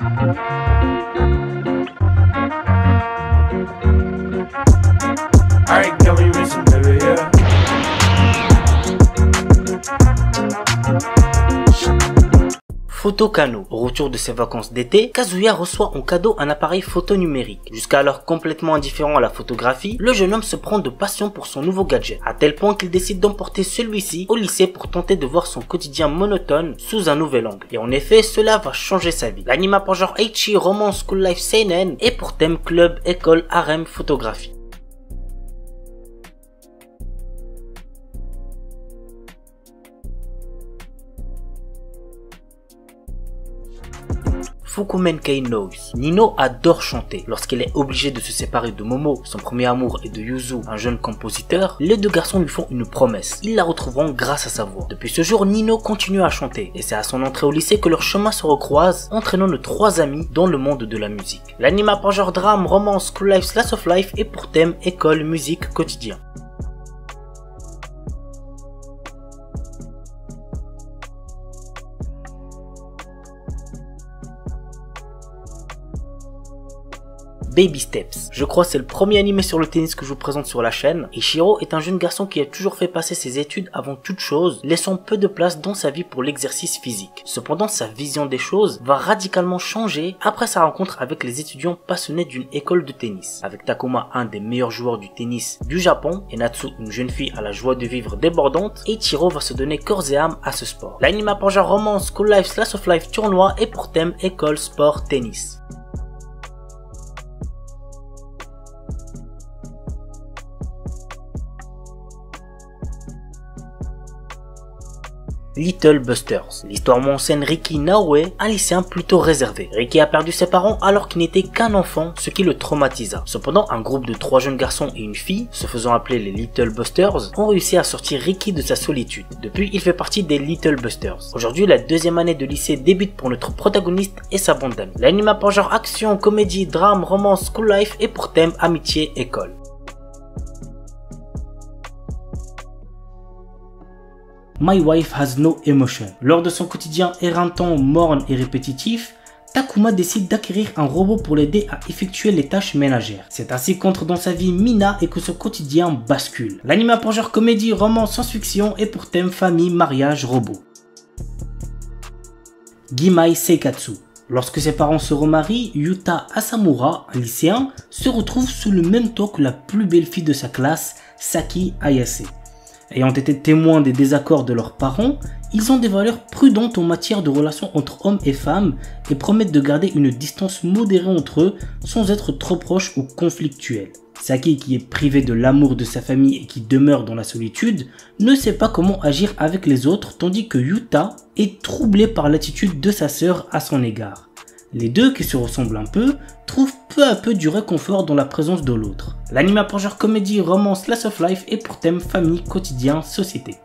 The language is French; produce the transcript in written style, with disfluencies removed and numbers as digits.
Alright, can we miss some baby, yeah. Photo Kano. Au retour de ses vacances d'été, Kazuya reçoit en cadeau un appareil photo numérique. Jusqu'alors complètement indifférent à la photographie, le jeune homme se prend de passion pour son nouveau gadget, à tel point qu'il décide d'emporter celui-ci au lycée pour tenter de voir son quotidien monotone sous un nouvel angle. Et en effet, cela va changer sa vie. L'anime a pour genre Ecchi, romance, school life, seinen, et pour thème club, école, harem, photographie. Fukumen Kei Noise. Nino adore chanter. Lorsqu'elle est obligée de se séparer de Momo, son premier amour, et de Yuzu, un jeune compositeur, les deux garçons lui font une promesse. Ils la retrouveront grâce à sa voix. Depuis ce jour, Nino continue à chanter, et c'est à son entrée au lycée que leurs chemins se recroisent, entraînant nos trois amis dans le monde de la musique. L'anime a pour genre drame, romance, school life, slice of life, et pour thème école, musique, quotidien. Baby Steps. Je crois c'est le premier animé sur le tennis que je vous présente sur la chaîne. Ichiro est un jeune garçon qui a toujours fait passer ses études avant toute chose, laissant peu de place dans sa vie pour l'exercice physique. Cependant, sa vision des choses va radicalement changer après sa rencontre avec les étudiants passionnés d'une école de tennis. Avec Takuma, un des meilleurs joueurs du tennis du Japon, et Natsu, une jeune fille à la joie de vivre débordante, Ichiro va se donner corps et âme à ce sport. L'anime a pour genre romance, school life, slice of life, tournoi et pour thème école, sport, tennis. Little Busters. L'histoire m'enseigne Riki Naoe, un lycéen plutôt réservé. Riki a perdu ses parents alors qu'il n'était qu'un enfant, ce qui le traumatisa. Cependant, un groupe de 3 jeunes garçons et une fille, se faisant appeler les Little Busters, ont réussi à sortir Riki de sa solitude. Depuis, il fait partie des Little Busters. Aujourd'hui, la deuxième année de lycée débute pour notre protagoniste et sa bande d'amis. L'anime a pour genre action, comédie, drame, romance, school life et pour thème amitié, école. My Wife Has No Emotion. Lors de son quotidien éreintant, morne et répétitif, Takuma décide d'acquérir un robot pour l'aider à effectuer les tâches ménagères. C'est ainsi qu'entre dans sa vie Mina et que son quotidien bascule. L'anime a pour genre comédie, roman, science-fiction et pour thème famille, mariage, robot. Gimai Seikatsu. Lorsque ses parents se remarient, Yuta Asamura, un lycéen, se retrouve sous le même toit que la plus belle fille de sa classe, Saki Ayase. Ayant été témoins des désaccords de leurs parents, ils ont des valeurs prudentes en matière de relations entre hommes et femmes et promettent de garder une distance modérée entre eux sans être trop proches ou conflictuels. Saki, qui est privé de l'amour de sa famille et qui demeure dans la solitude, ne sait pas comment agir avec les autres, tandis que Yuta est troublé par l'attitude de sa sœur à son égard. Les deux, qui se ressemblent un peu, trouvent peu à peu du réconfort dans la présence de l'autre. L'anime a pour genre comédie, romance, slice of life et pour thème famille, quotidien, société.